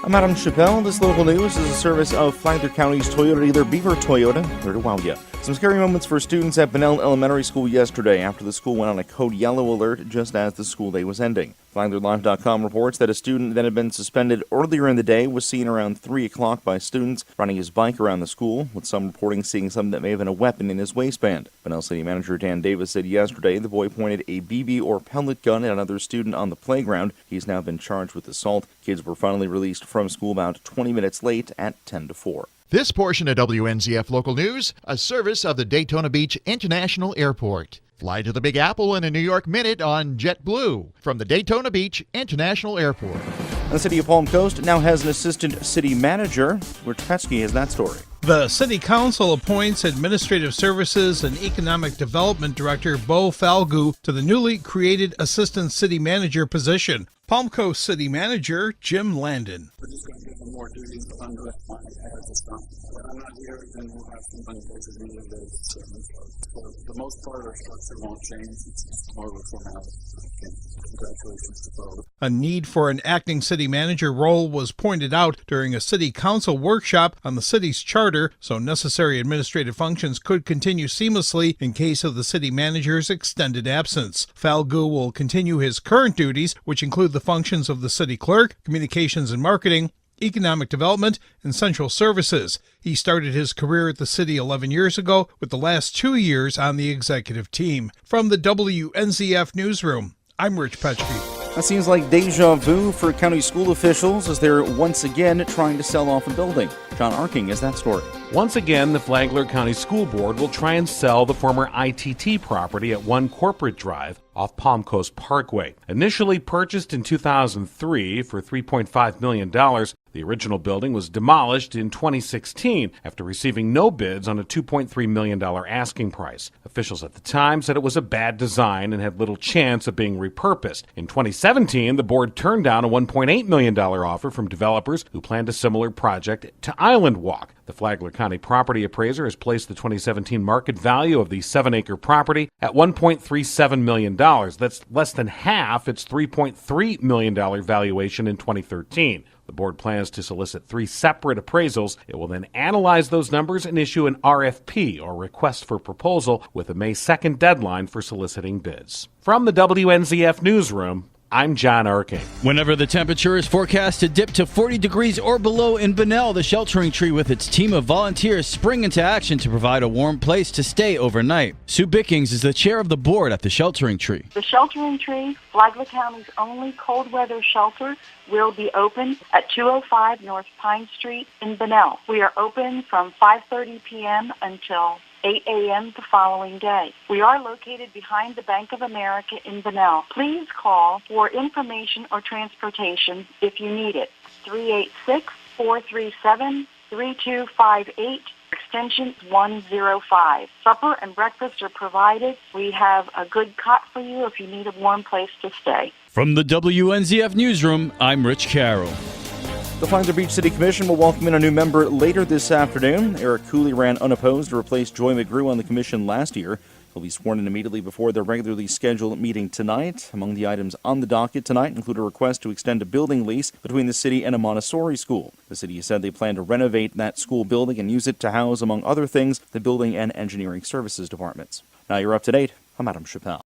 I'm Adam Chappelle. This local news is a service of Flagler County's Toyota dealer Beaver Toyota, here to wow you. Some scary moments for students at Bunnell Elementary School yesterday after the school went on a code yellow alert just as the school day was ending. FlaglerLive.com reports that a student that had been suspended earlier in the day was seen around 3 o'clock by students riding his bike around the school, with some reporting seeing something that may have been a weapon in his waistband. Bunnell City Manager Dan Davis said yesterday the boy pointed a BB or pellet gun at another student on the playground. He's now been charged with assault. Kids were finally released from school about 20 minutes late at 10 to 4. This portion of WNZF Local News, a service of the Daytona Beach International Airport. Fly to the Big Apple in a New York minute on JetBlue from the Daytona Beach International Airport. The city of Palm Coast now has an assistant city manager. Rich Petsky has that story. The City Council appoints Administrative Services and Economic Development Director Bo Flagler to the newly created Assistant City Manager position. Palm Coast City Manager Jim Landon. We're just going to give them more duties under my as it's done. I'm not here, then we'll have somebody basically in for the most part, our structure won't change. It's more of a formality. Congratulations to both. A need for an acting city manager role was pointed out during a city council workshop on the city's charter, so necessary administrative functions could continue seamlessly in case of the city manager's extended absence. Flagler will continue his current duties, which include the functions of the city clerk, communications and marketing, economic development, and central services. He started his career at the city 11 years ago, with the last 2 years on the executive team. From the WNZF Newsroom, I'm Rich Petsky. That seems like deja vu for county school officials as they're once again trying to sell off a building. John Arking has that story. Once again, the Flagler County School Board will try and sell the former ITT property at 1 Corporate Drive off Palm Coast Parkway. Initially purchased in 2003 for $3.5 million, the original building was demolished in 2016 after receiving no bids on a $2.3 million asking price. Officials at the time said it was a bad design and had little chance of being repurposed. In 2017, the board turned down a $1.8 million offer from developers who planned a similar project to Island Walk. The Flagler County property appraiser has placed the 2017 market value of the 7-acre property at $1.37 million. That's less than half its $3.3 million valuation in 2013. The board plans to solicit 3 separate appraisals. It will then analyze those numbers and issue an RFP, or request for proposal, with a May 2nd deadline for soliciting bids. From the WNZF Newsroom, I'm John Arking. Whenever the temperature is forecast to dip to 40 degrees or below in Bunnell, the Sheltering Tree with its team of volunteers spring into action to provide a warm place to stay overnight. Sue Bickings is the chair of the board at the Sheltering Tree. The Sheltering Tree, Flagler County's only cold weather shelter, will be open at 205 North Pine Street in Bunnell. We are open from 5:30 p.m. until 8 a.m. the following day. We are located behind the Bank of America in Bunnell. Please call for information or transportation if you need it. 386-437-3258, extension 105. Supper and breakfast are provided. We have a good cot for you if you need a warm place to stay. From the WNZF Newsroom, I'm Rich Carroll. The Flagler Beach City Commission will welcome in a new member later this afternoon. Eric Cooley ran unopposed to replace Joy McGrew on the commission last year. He'll be sworn in immediately before their regularly scheduled meeting tonight. Among the items on the docket tonight include a request to extend a building lease between the city and a Montessori school. The city said they plan to renovate that school building and use it to house, among other things, the building and engineering services departments. Now you're up to date. I'm Adam Chappelle.